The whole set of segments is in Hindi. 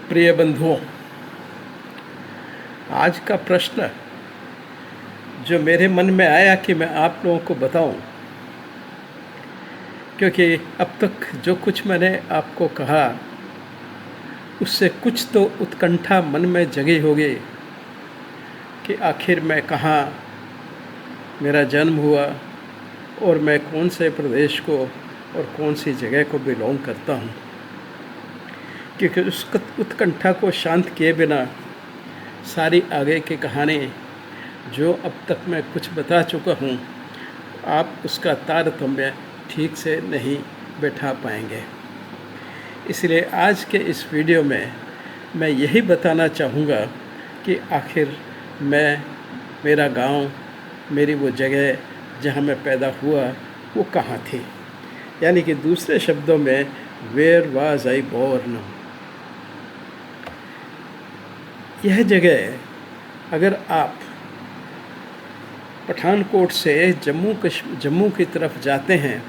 प्रिय बंधुओं, आज का प्रश्न जो मेरे मन में आया कि मैं आप लोगों को बताऊं, क्योंकि अब तक जो कुछ मैंने आपको कहा उससे कुछ तो उत्कंठा मन में जगी होगी कि आखिर मैं कहाँ मेरा जन्म हुआ और मैं कौन से प्रदेश को और कौन सी जगह को बिलोंग करता हूँ। क्योंकि उस उत्कंठा को शांत किए बिना सारी आगे की कहानी जो अब तक मैं कुछ बता चुका हूँ, आप उसका तारतम्य ठीक से नहीं बैठा पाएंगे। इसलिए आज के इस वीडियो में मैं यही बताना चाहूँगा कि आखिर मेरा गांव, मेरी वो जगह जहाँ मैं पैदा हुआ वो कहाँ थी। यानी कि दूसरे शब्दों में वेयर वाज आई बोर्न। यह जगह अगर आप पठानकोट से जम्मू की तरफ जाते हैं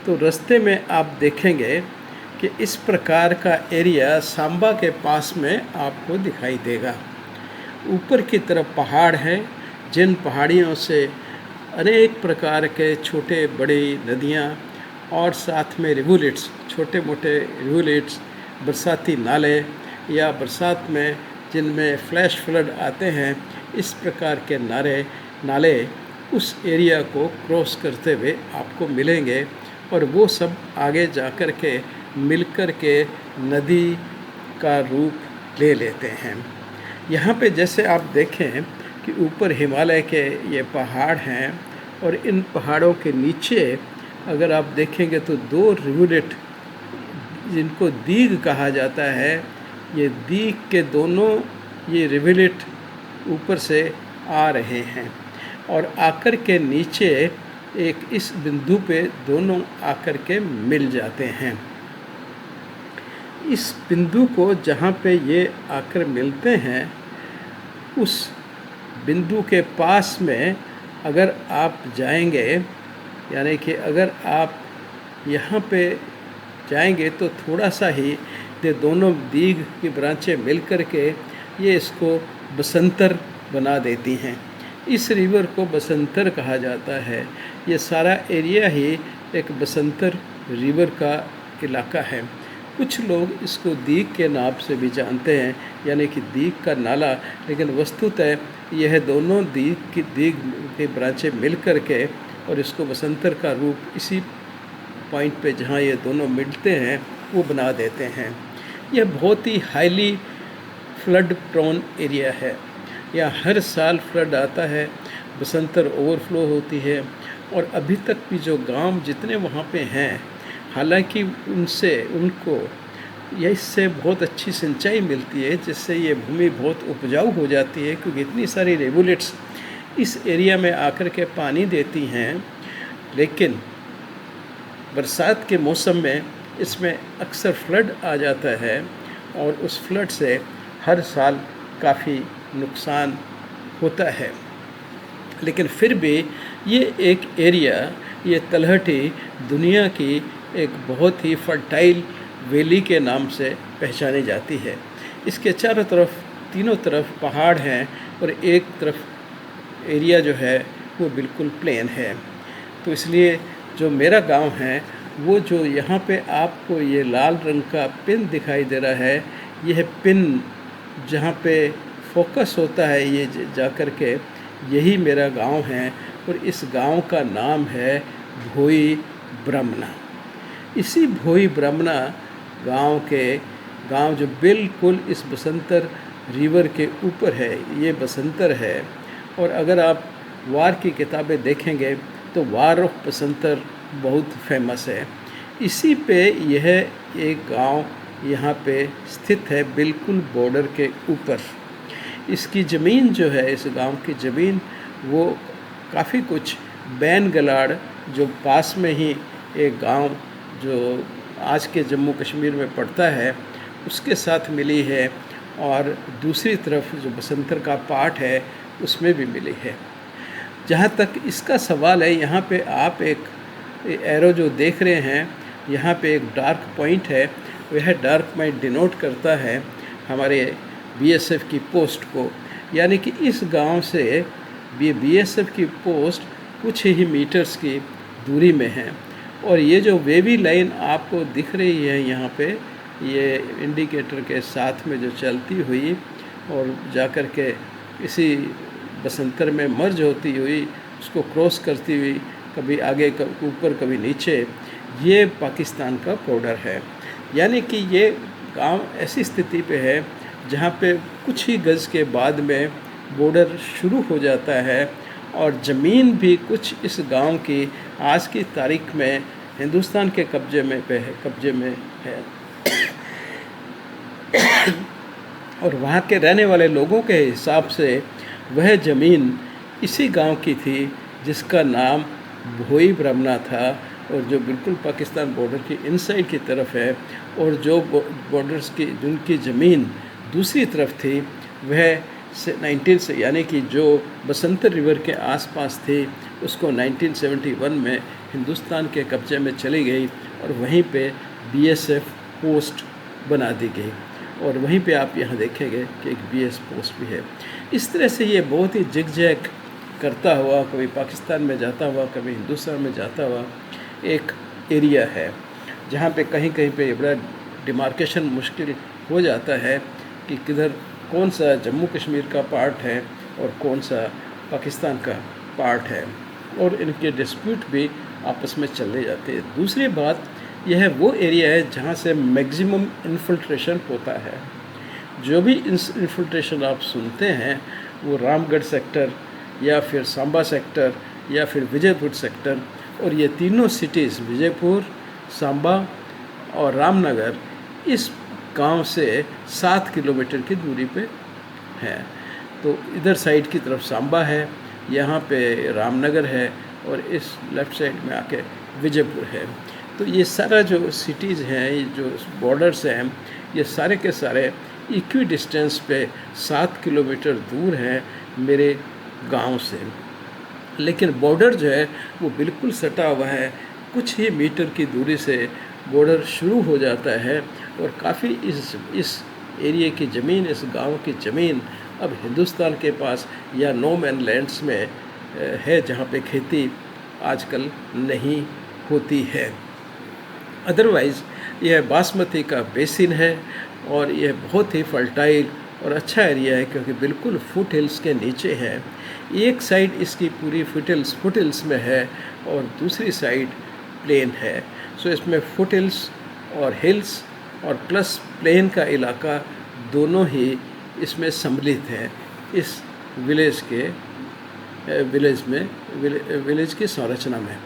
तो रास्ते में आप देखेंगे कि इस प्रकार का एरिया सांबा के पास में आपको दिखाई देगा। ऊपर की तरफ पहाड़ हैं, जिन पहाड़ियों से अनेक प्रकार के छोटे बड़े नदियाँ और साथ में रिवुलेट्स, छोटे मोटे रिवुलेट्स, बरसाती नाले या बरसात में जिनमें फ्लैश फ्लड आते हैं, इस प्रकार के नाले उस एरिया को क्रॉस करते हुए आपको मिलेंगे और वो सब आगे जा कर के मिलकर के नदी का रूप ले लेते हैं। यहाँ पे जैसे आप देखें कि ऊपर हिमालय के ये पहाड़ हैं और इन पहाड़ों के नीचे अगर आप देखेंगे तो दो रिवुलेट जिनको दीघ कहा जाता है, ये दीघ के दोनों ये रिवुलेट ऊपर से आ रहे हैं और आकर के नीचे एक इस बिंदु पे दोनों आकर के मिल जाते हैं। इस बिंदु को जहाँ पे ये आकर मिलते हैं, उस बिंदु के पास में अगर आप जाएंगे, यानी कि अगर आप यहाँ पे जाएंगे तो थोड़ा सा ही ये दोनों दीघ की ब्रांचें मिल कर के ये इसको बसंतर बना देती हैं। इस रिवर को बसंतर कहा जाता है। ये सारा एरिया ही एक बसंतर रिवर का इलाका है। कुछ लोग इसको दीघ के नाम से भी जानते हैं, यानी कि दीघ का नाला, लेकिन वस्तुतः यह दोनों दीघ की ब्रांचें मिल कर के और इसको बसंतर का रूप इसी पॉइंट पे जहाँ ये दोनों मिलते हैं वो बना देते हैं। यह बहुत ही हाईली फ्लड प्रोन एरिया है। यहाँ हर साल फ्लड आता है, बसंतर ओवरफ्लो होती है और अभी तक भी जो गांव जितने वहाँ पे हैं, हालांकि उनको इससे बहुत अच्छी सिंचाई मिलती है, जिससे ये भूमि बहुत उपजाऊ हो जाती है, क्योंकि इतनी सारी रिवुलेट्स इस एरिया में आकर के पानी देती हैं। लेकिन बरसात के मौसम में इसमें अक्सर फ्लड आ जाता है और उस फ्लड से हर साल काफ़ी नुकसान होता है। लेकिन फिर भी ये एक एरिया, ये तलहटी दुनिया की एक बहुत ही फर्टाइल वैली के नाम से पहचानी जाती है। इसके चारों तरफ, तीनों तरफ पहाड़ हैं और एक तरफ एरिया जो है वो बिल्कुल प्लेन है। तो इसलिए जो मेरा गांव है, वो जो यहाँ पे आपको ये लाल रंग का पिन दिखाई दे रहा है, यह पिन जहाँ पे फोकस होता है ये जा कर के, यही मेरा गांव है और इस गांव का नाम है भोई ब्रह्मणा। इसी भोई ब्रह्मणा गांव जो बिल्कुल इस बसंतर रिवर के ऊपर है, ये बसंतर है। और अगर आप वार की किताबें देखेंगे तो वार ऑफ बसंतर बहुत फेमस है। इसी पे यह एक गांव यहाँ पे स्थित है, बिल्कुल बॉर्डर के ऊपर। इसकी ज़मीन जो है, इस गांव की ज़मीन, वो काफ़ी कुछ बैन गलाड़, जो पास में ही एक गांव जो आज के जम्मू कश्मीर में पड़ता है, उसके साथ मिली है और दूसरी तरफ जो बसंतर का पार्ट है उसमें भी मिली है। जहाँ तक इसका सवाल है, यहाँ पे आप एक एरो जो देख रहे हैं, यहाँ पे एक डार्क पॉइंट है, वह डार्क पॉइंट डिनोट करता है हमारे बीएसएफ की पोस्ट को, यानी कि इस गांव से बीएसएफ की पोस्ट कुछ ही मीटर्स की दूरी में है। और ये जो वेवी लाइन आपको दिख रही है यहाँ पे, ये इंडिकेटर के साथ में जो चलती हुई और जाकर के इसी बसंतर में मर्ज होती हुई उसको क्रॉस करती हुई कभी आगे ऊपर कभी नीचे, ये पाकिस्तान का बॉर्डर है। यानी कि ये गांव ऐसी स्थिति पे है जहाँ पे कुछ ही गज़ के बाद में बॉर्डर शुरू हो जाता है और ज़मीन भी कुछ इस गांव की आज की तारीख में हिंदुस्तान के कब्जे में है। और वहाँ के रहने वाले लोगों के हिसाब से वह ज़मीन इसी गांव की थी जिसका नाम भोई ब्राह्मणा था, और जो बिल्कुल पाकिस्तान बॉर्डर की इनसाइड की तरफ है। और जो बॉर्डर्स की जिनकी ज़मीन दूसरी तरफ थी वह 19 से यानी कि जो बसंतर रिवर के आसपास थी उसको 1971 में हिंदुस्तान के कब्जे में चली गई और वहीं पे बीएसएफ पोस्ट बना दी गई। और वहीं पे आप यहाँ देखेंगे कि एक बीएस पोस्ट भी है। इस तरह से ये बहुत ही जिगजैग करता हुआ कभी पाकिस्तान में जाता हुआ कभी हिंदुस्तान में जाता हुआ एक एरिया है, जहाँ पे कहीं कहीं पे बड़ा डिमार्केशन मुश्किल हो जाता है कि किधर कौन सा जम्मू कश्मीर का पार्ट है और कौन सा पाकिस्तान का पार्ट है, और इनके डिस्प्यूट भी आपस में चले जाते हैं। दूसरी बात यह वो एरिया है जहाँ से मैक्सिमम इन्फिल्ट्रेशन होता है। जो भी इन्फिल्ट्रेशन आप सुनते हैं वो रामगढ़ सेक्टर या फिर सांबा सेक्टर या फिर विजयपुर सेक्टर, और ये तीनों सिटीज़ विजयपुर, सांबा और रामनगर इस गांव से 7 किलोमीटर की दूरी पे है। तो इधर साइड की तरफ सांबा है, यहाँ पे रामनगर है और इस लेफ़्ट साइड में आके विजयपुर है। तो ये सारा जो सिटीज़ हैं, ये जो बॉर्डर्स हैं, ये सारे के सारे इक्वी डिस्टेंस पे 7 किलोमीटर दूर हैं मेरे गांव से। लेकिन बॉर्डर जो है वो बिल्कुल सटा हुआ है, कुछ ही मीटर की दूरी से बॉर्डर शुरू हो जाता है। और काफ़ी इस एरिया की ज़मीन, इस गांव की ज़मीन अब हिंदुस्तान के पास या नो मैन लैंड्स में है, जहाँ पे खेती आजकल नहीं होती है। अदरवाइज़ यह बासमती का बेसिन है और यह बहुत ही फर्टाइल और अच्छा एरिया है, क्योंकि बिल्कुल फुट हिल्स के नीचे है। एक साइड इसकी पूरी फुट हिल्स में है और दूसरी साइड प्लेन है। सो इसमें फुट हिल्स और हिल्स और प्लस प्लेन का इलाका दोनों ही इसमें सम्मिलित हैं इस विलेज की संरचना में।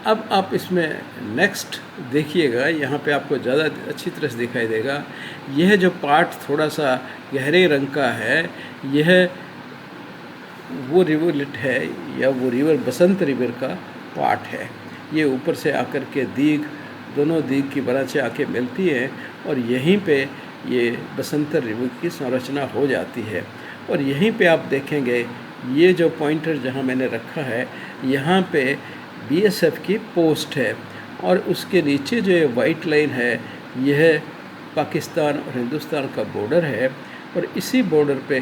अब आप इसमें नेक्स्ट देखिएगा, यहाँ पे आपको ज़्यादा अच्छी तरह से दिखाई देगा। यह जो पार्ट थोड़ा सा गहरे रंग का है, यह वो रिवरलेट है या वो रिवर बसंत रिवर का पार्ट है। ये ऊपर से आकर के दीघ, दोनों दीघ की ब्रांचें आके मिलती हैं और यहीं पे ये बसंतर रिवर की संरचना हो जाती है। और यहीं पे आप देखेंगे ये जो पॉइंटर जहाँ मैंने रखा है, यहाँ पे बीएसएफ की पोस्ट है और उसके नीचे जो ये वाइट लाइन है, यह पाकिस्तान और हिंदुस्तान का बॉर्डर है। और इसी बॉर्डर पे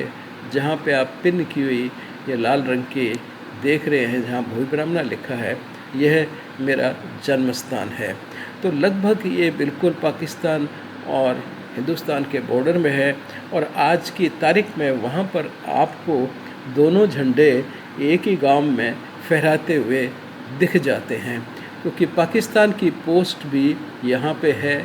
जहाँ पे आप पिन की हुई ये लाल रंग की देख रहे हैं, जहाँ भोई ब्राह्मणा लिखा है, यह मेरा जन्म स्थान है। तो लगभग ये बिल्कुल पाकिस्तान और हिंदुस्तान के बॉर्डर में है। और आज की तारीख में वहाँ पर आपको दोनों झंडे एक ही गांव में फहराते हुए दिख जाते हैं, क्योंकि पाकिस्तान की पोस्ट भी यहाँ पे है,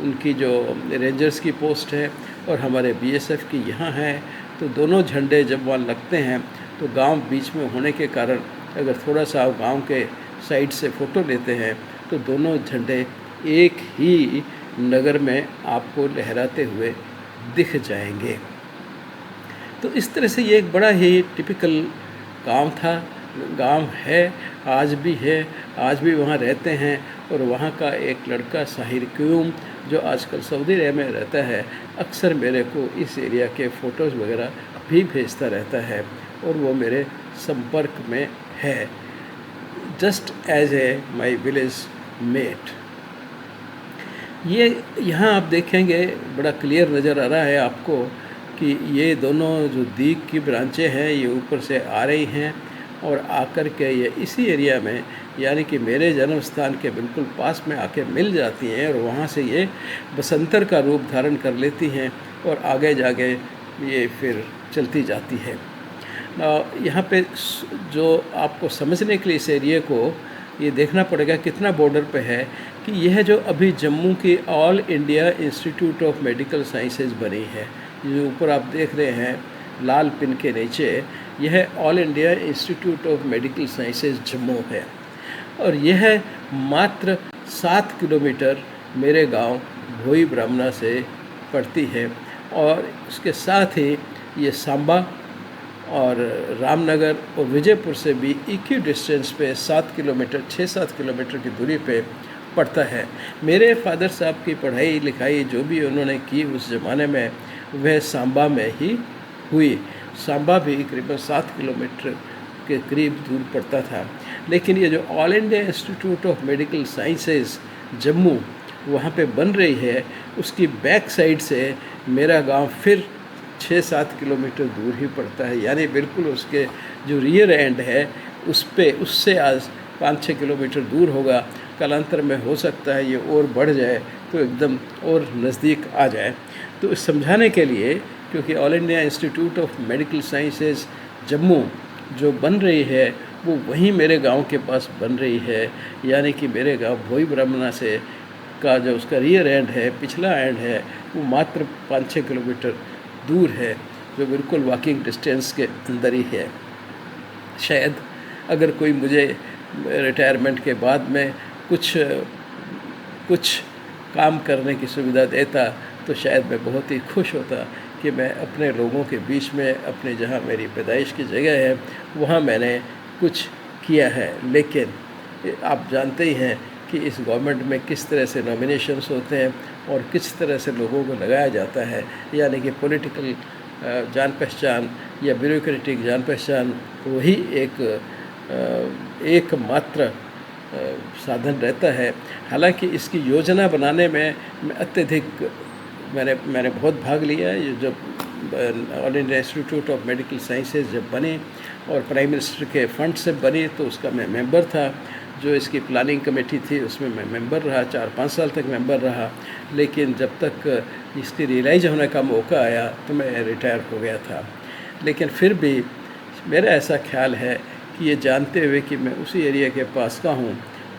उनकी जो रेंजर्स की पोस्ट है, और हमारे बीएसएफ की यहाँ है। तो दोनों झंडे जब वहाँ लगते हैं तो गांव बीच में होने के कारण अगर थोड़ा सा गांव के साइड से फ़ोटो लेते हैं तो दोनों झंडे एक ही नगर में आपको लहराते हुए दिख जाएंगे। तो इस तरह से ये एक बड़ा ही टिपिकल गांव है, आज भी है, आज भी वहाँ रहते हैं। और वहाँ का एक लड़का साहिर क्यूम जो आजकल सऊदी अरब में रहता है, अक्सर मेरे को इस एरिया के फ़ोटोज़ वगैरह भी भेजता रहता है और वो मेरे संपर्क में है, just as a my village mate. ये यहाँ आप देखेंगे बड़ा क्लियर नज़र आ रहा है आपको कि ये दोनों जो दीग की ब्रांचें हैं ये ऊपर से आ रही हैं और आकर के ये इसी एरिया में, यानी कि मेरे जन्म स्थान के बिल्कुल पास में आके मिल जाती हैं और वहाँ से ये बसंतर का रूप धारण कर लेती हैं और आगे जाके ये फिर चलती जाती है। यहाँ पे जो आपको समझने के लिए इस एरिया को ये देखना पड़ेगा कितना बॉर्डर पे है कि यह जो अभी जम्मू की all India institute of medical sciences बनी है, जो ऊपर आप देख रहे हैं लाल पिन के नीचे, यह all India institute of medical sciences Jammu है और यह मात्र 7 किलोमीटर मेरे गांव भोई ब्राह्मणा से पड़ती है और उसके साथ ही ये सांबा और रामनगर और विजयपुर से भी इक्वी डिस्टेंस पे 6-7 किलोमीटर की दूरी पे पड़ता है। मेरे फादर साहब की पढ़ाई लिखाई जो भी उन्होंने की उस ज़माने में वह सांबा में ही हुई। सांबा भी करीबन 7 किलोमीटर के करीब दूर पड़ता था, लेकिन ये जो all India institute of medical sciences Jammu वहाँ पे बन रही है, उसकी बैक साइड से मेरा गांव फिर 6-7 किलोमीटर दूर ही पड़ता है, यानी बिल्कुल उसके जो रियर एंड है उससे आज 5-6 किलोमीटर दूर होगा। कालांतर में हो सकता है ये और बढ़ जाए तो एकदम और नज़दीक आ जाए। तो इस समझाने के लिए, क्योंकि all India institute of medical sciences Jammu जो बन रही है वो वहीं मेरे गांव के पास बन रही है, यानी कि मेरे गांव भोई ब्राह्मणा से का जो उसका रियर एंड है, पिछला एंड है, वो मात्र 5-6 किलोमीटर दूर है, जो बिल्कुल वॉकिंग डिस्टेंस के अंदर ही है। शायद अगर कोई मुझे रिटायरमेंट के बाद में कुछ काम करने की सुविधा देता तो शायद मैं बहुत ही खुश होता कि मैं अपने लोगों के बीच में, अपने जहाँ मेरी पैदाइश की जगह है वहाँ मैंने कुछ किया है। लेकिन आप जानते ही हैं कि इस गवर्नमेंट में किस तरह से नॉमिनेशंस होते हैं और किस तरह से लोगों को लगाया जाता है, यानी कि पॉलिटिकल जान पहचान या ब्यूरोक्रेटिक जान पहचान वही एकमात्र साधन रहता है। हालांकि इसकी योजना बनाने में अत्यधिक मैंने बहुत भाग लिया है। ये जब all India institute of medical sciences जब बने और प्राइम मिनिस्टर के फंड से बनी तो उसका मैं मेंबर था। जो इसकी प्लानिंग कमेटी थी उसमें मैं मेंबर रहा, 4-5 साल तक मेंबर रहा। लेकिन जब तक इसकी रियलाइज होने का मौका आया तो मैं रिटायर हो गया था। लेकिन फिर भी मेरा ऐसा ख्याल है कि ये जानते हुए कि मैं उसी एरिया के पास का हूँ,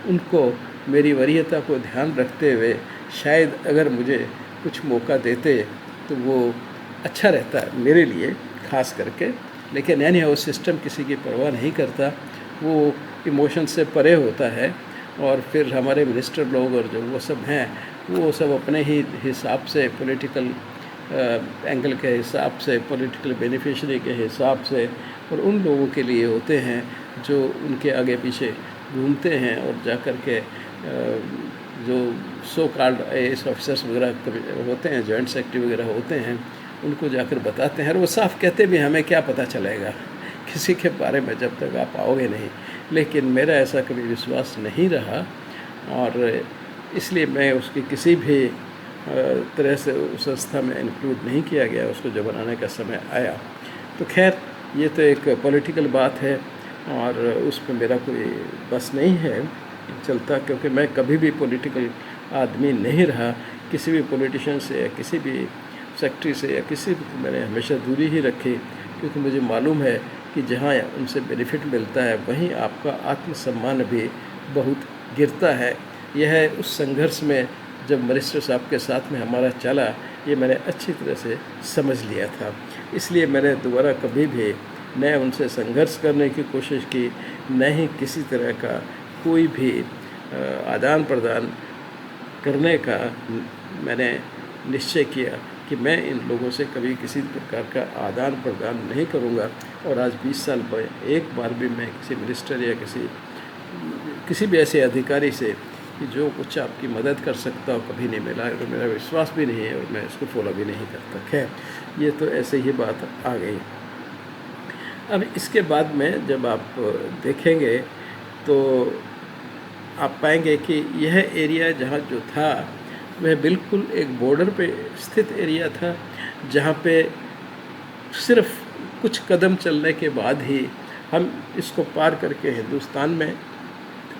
उनको मेरी वरीयता को ध्यान रखते हुए शायद अगर मुझे कुछ मौका देते तो वो अच्छा रहता है मेरे लिए ख़ास करके। लेकिन यानी वो सिस्टम किसी की परवाह नहीं करता, वो इमोशन से परे होता है। और फिर हमारे मिनिस्टर लोग और जो वो सब हैं वो सब अपने ही हिसाब से, पॉलिटिकल एंगल के हिसाब से, पॉलिटिकल बेनिफिशरी के हिसाब से और उन लोगों के लिए होते हैं जो उनके आगे पीछे घूमते हैं और जा कर के जो सो कॉल्ड IAS ऑफिसर्स वगैरह होते हैं, जॉइंट सेक्रेटरी वगैरह होते हैं, उनको जाकर बताते हैं। और वो साफ कहते भी हमें क्या पता चलेगा किसी के बारे में जब तक आप आओगे नहीं। लेकिन मेरा ऐसा कभी विश्वास नहीं रहा और इसलिए मैं उसकी किसी भी तरह से उस संस्था में इंक्लूड नहीं किया गया उसको जब बनाने का समय आया। तो खैर ये तो एक पॉलिटिकल बात है और उस पर मेरा कोई बस नहीं है चलता, क्योंकि मैं कभी भी पॉलिटिकल आदमी नहीं रहा। किसी भी पॉलिटिशियन से या किसी भी सेक्रेटरी से या किसी भी, मैंने हमेशा दूरी ही रखी, क्योंकि मुझे मालूम है कि जहाँ उनसे बेनिफिट मिलता है वहीं आपका आत्मसम्मान भी बहुत गिरता है। यह उस संघर्ष में जब मिनिस्टर साहब के साथ में हमारा चला, ये मैंने अच्छी तरह से समझ लिया था। इसलिए मैंने दोबारा कभी भी न उनसे संघर्ष करने की कोशिश की, न ही किसी तरह का कोई भी आदान प्रदान करने का मैंने निश्चय किया कि मैं इन लोगों से कभी किसी प्रकार का आदान प्रदान नहीं करूंगा। और आज 20 साल पर एक बार भी मैं किसी मिनिस्टर या किसी भी ऐसे अधिकारी से कि जो कुछ आपकी मदद कर सकता हो कभी नहीं मिला, और मेरा विश्वास भी नहीं है और मैं इसको फॉलो भी नहीं करता। खैर ये तो ऐसे ही बात आ गई। अब इसके बाद में जब आप देखेंगे तो आप पाएंगे कि यह एरिया जहाँ जो था वह बिल्कुल एक बॉर्डर पे स्थित एरिया था, जहाँ पे सिर्फ कुछ कदम चलने के बाद ही हम इसको पार करके हिंदुस्तान में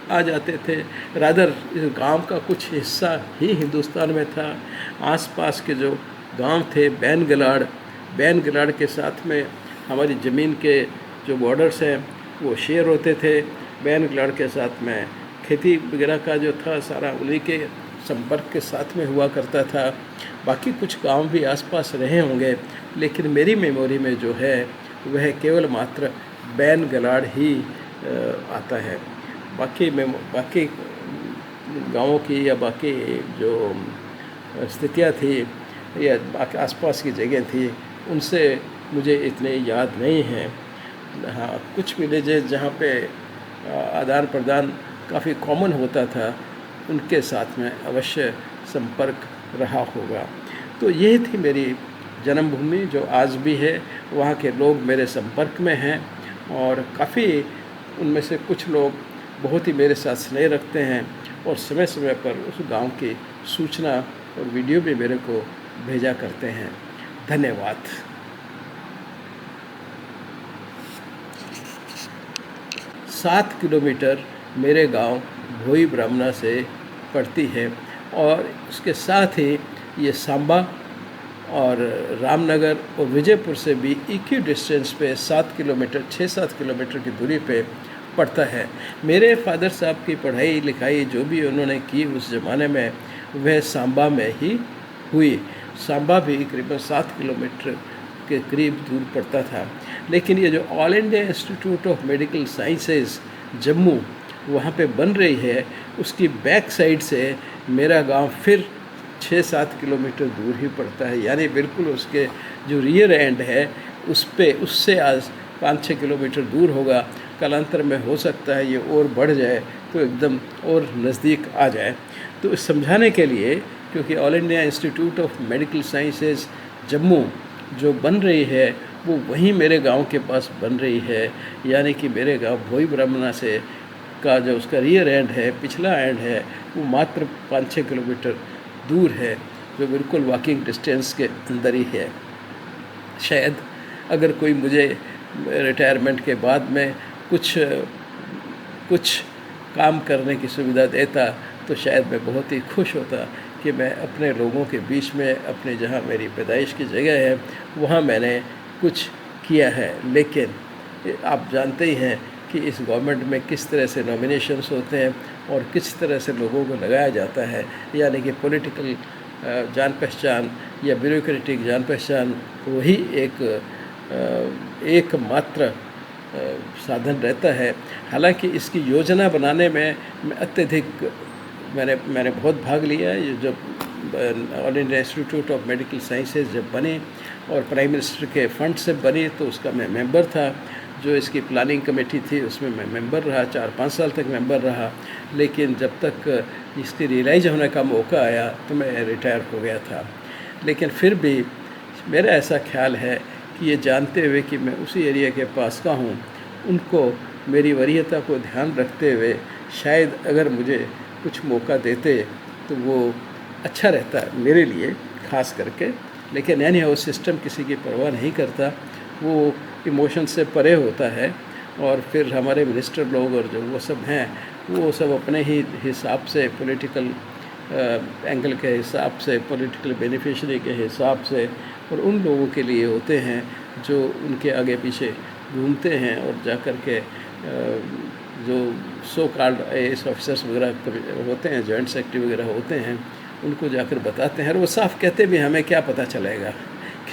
आ जाते थे। रादर इस गांव का कुछ हिस्सा ही हिंदुस्तान में था। आसपास के जो गांव थे, बैन गलाड़ के साथ में हमारी ज़मीन के जो बॉर्डर्स हैं वो शेयर होते थे। बैन गलाड़ के साथ में खेती वगैरह का जो था सारा उन्हीं के संपर्क के साथ में हुआ करता था। बाकी कुछ गांव भी आसपास रहे होंगे, लेकिन मेरी मेमोरी में जो है वह केवल मात्र बैन गलाड़ ही आता है। बाकी गाँवों की या बाकी जो स्थितियाँ थी या आसपास की जगह थी, उनसे मुझे इतने याद नहीं हैं। हाँ, कुछ विलेजेस जहाँ पे आदान प्रदान काफ़ी कॉमन होता था, उनके साथ में अवश्य संपर्क रहा होगा। तो यही थी मेरी जन्मभूमि, जो आज भी है। वहाँ के लोग मेरे संपर्क में हैं और काफ़ी उनमें से कुछ लोग बहुत ही मेरे साथ स्नेह रखते हैं और समय समय पर उस गांव की सूचना और वीडियो भी मेरे को भेजा करते हैं। धन्यवाद। 7 किलोमीटर मेरे गांव भोई ब्राह्मणा से पड़ती है और उसके साथ ही ये सांबा और रामनगर और विजयपुर से भी इक्वी डिस्टेंस पे 6-7 किलोमीटर की दूरी पे पड़ता है। मेरे फादर साहब की पढ़ाई लिखाई जो भी उन्होंने की उस ज़माने में, वह सांबा में ही हुई। सांबा भी करीबन 7 किलोमीटर के करीब दूर पड़ता था। लेकिन ये जो all India institute of medical sciences Jammu वहाँ पे बन रही है, उसकी बैक साइड से मेरा गांव फिर 6-7 किलोमीटर दूर ही पड़ता है। यानी बिल्कुल उसके जो रियर एंड है उससे आज 5-6 किलोमीटर दूर होगा। कालांतर में हो सकता है ये और बढ़ जाए तो एकदम और नज़दीक आ जाए। तो इस समझाने के लिए, क्योंकि all India institute of medical sciences Jammu जो बन रही है वो वहीं मेरे गांव के पास बन रही है। यानी कि मेरे गांव भोई ब्राह्मणा से का जो उसका रियर एंड है, पिछला एंड है, वो मात्र 5-6 किलोमीटर दूर है, जो बिल्कुल वॉकिंग डिस्टेंस के अंदर ही है। शायद अगर कोई मुझे रिटायरमेंट के बाद में कुछ काम करने की सुविधा देता तो शायद मैं बहुत ही खुश होता कि मैं अपने लोगों के बीच में, अपने जहाँ मेरी पैदाइश की जगह है वहाँ मैंने कुछ किया है। लेकिन आप जानते ही हैं कि इस गवर्नमेंट में किस तरह से नॉमिनेशंस होते हैं और किस तरह से लोगों को लगाया जाता है। यानी कि पॉलिटिकल जान पहचान या ब्यूरोक्रेटिक जान पहचान वही एकमात्र साधन रहता है। हालांकि इसकी योजना बनाने में अत्यधिक मैंने बहुत भाग लिया है। ये जब all India institute of medical sciences जब बने और प्राइम मिनिस्टर के फंड से बनी तो उसका मैं मेंबर था। जो इसकी प्लानिंग कमेटी थी उसमें मैं मेंबर रहा, 4-5 साल तक मेंबर रहा। लेकिन जब तक इसकी रियलाइज होने का मौका आया तो मैं रिटायर हो गया था। लेकिन फिर भी मेरा ऐसा ख्याल है कि ये जानते हुए कि मैं उसी एरिया के पास का हूँ, उनको मेरी वरीयता को ध्यान रखते हुए शायद अगर मुझे कुछ मौका देते तो वो अच्छा रहता मेरे लिए ख़ास करके। लेकिन यानी वो सिस्टम किसी की परवाह नहीं करता, वो इमोशन से परे होता है। और फिर हमारे मिनिस्टर लोग और जो वो सब हैं वो सब अपने ही हिसाब से, पॉलिटिकल एंगल के हिसाब से, पॉलिटिकल बेनिफिशरी के हिसाब से और उन लोगों के लिए होते हैं जो उनके आगे पीछे घूमते हैं और जा कर के जो सो कॉल्ड IAS ऑफिसर्स वगैरह होते हैं, जॉइंट सेक्रेटरी वगैरह होते हैं, उनको जाकर बताते हैं। और वो साफ कहते भी हमें क्या पता चलेगा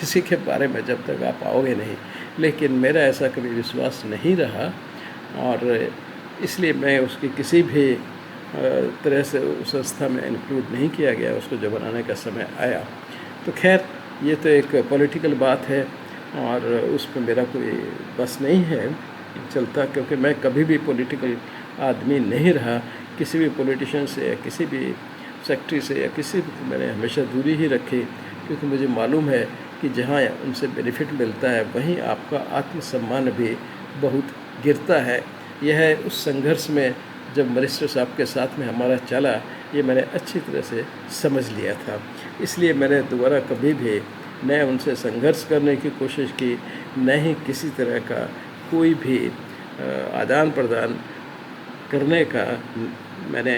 किसी के बारे में जब तक आप आओगे नहीं। लेकिन मेरा ऐसा कभी विश्वास नहीं रहा और इसलिए मैं उसकी किसी भी तरह से उस संस्था में इंक्लूड नहीं किया गया उसको जब बनाने का समय आया। तो खैर ये तो एक पॉलिटिकल बात है और उस पर मेरा कोई बस नहीं है चलता, क्योंकि मैं कभी भी पॉलिटिकल आदमी नहीं रहा। किसी भी पॉलिटिशियन से या किसी भी सेक्रेटरी से या किसी भी, मैंने हमेशा दूरी ही रखी, क्योंकि मुझे मालूम है कि जहाँ उनसे बेनिफिट मिलता है वहीं आपका आत्मसम्मान भी बहुत गिरता है। यह उस संघर्ष में जब मिनिस्टर साहब के साथ में हमारा चला, ये मैंने अच्छी तरह से समझ लिया था। इसलिए मैंने दोबारा कभी भी न उनसे संघर्ष करने की कोशिश की, न ही किसी तरह का कोई भी आदान प्रदान करने का मैंने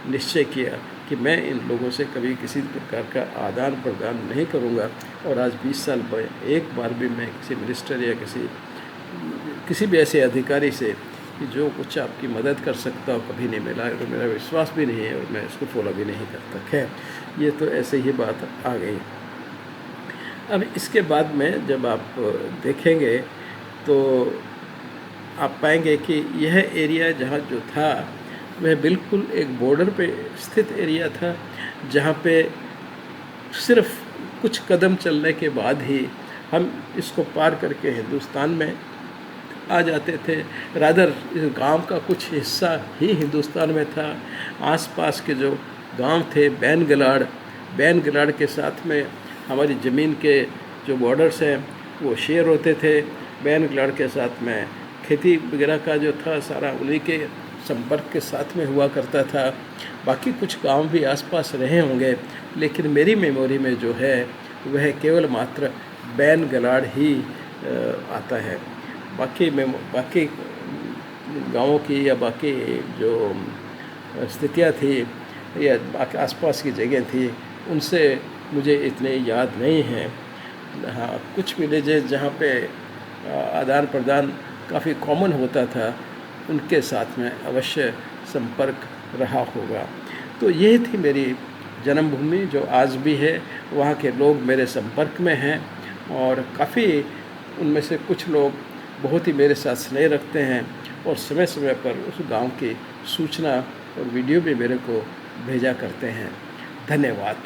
निश्चय किया कि मैं इन लोगों से कभी किसी प्रकार का आदान प्रदान नहीं करूंगा। और आज 20 साल बाद एक बार भी मैं किसी मिनिस्टर या किसी भी ऐसे अधिकारी से कि जो कुछ आपकी मदद कर सकता हो कभी नहीं मिला, और मेरा विश्वास भी नहीं है और मैं इसको फॉलो भी नहीं करता। खैर, ये तो ऐसे ही बात आ गई। अब इसके बाद में जब आप देखेंगे तो आप पाएंगे कि यह एरिया जहाँ जो था वह बिल्कुल एक बॉर्डर पे स्थित एरिया था, जहाँ पे सिर्फ कुछ कदम चलने के बाद ही हम इसको पार करके हिंदुस्तान में आ जाते थे। रादर इस गांव का कुछ हिस्सा ही हिंदुस्तान में था। आसपास के जो गांव थे, बैन गलाड़ के साथ में हमारी ज़मीन के जो बॉर्डर्स हैं वो शेयर होते थे। बैन गलाड़ के साथ में खेती वगैरह का जो था सारा उन्हीं के संपर्क के साथ में हुआ करता था। बाकी कुछ गांव भी आसपास रहे होंगे, लेकिन मेरी मेमोरी में जो है वह केवल मात्र बैन गलाड़ ही आता है। बाकी गांवों की या बाकी जो स्थितियाँ थी या आसपास की जगह थी, उनसे मुझे इतने याद नहीं हैं। हाँ, कुछ विलेजेस जहाँ पे आदान प्रदान काफ़ी कॉमन होता था, उनके साथ में अवश्य संपर्क रहा होगा। तो ये थी मेरी जन्मभूमि जो आज भी है। वहाँ के लोग मेरे संपर्क में हैं और काफ़ी उनमें से कुछ लोग बहुत ही मेरे साथ स्नेह रखते हैं और समय समय पर उस गांव की सूचना और वीडियो भी मेरे को भेजा करते हैं। धन्यवाद।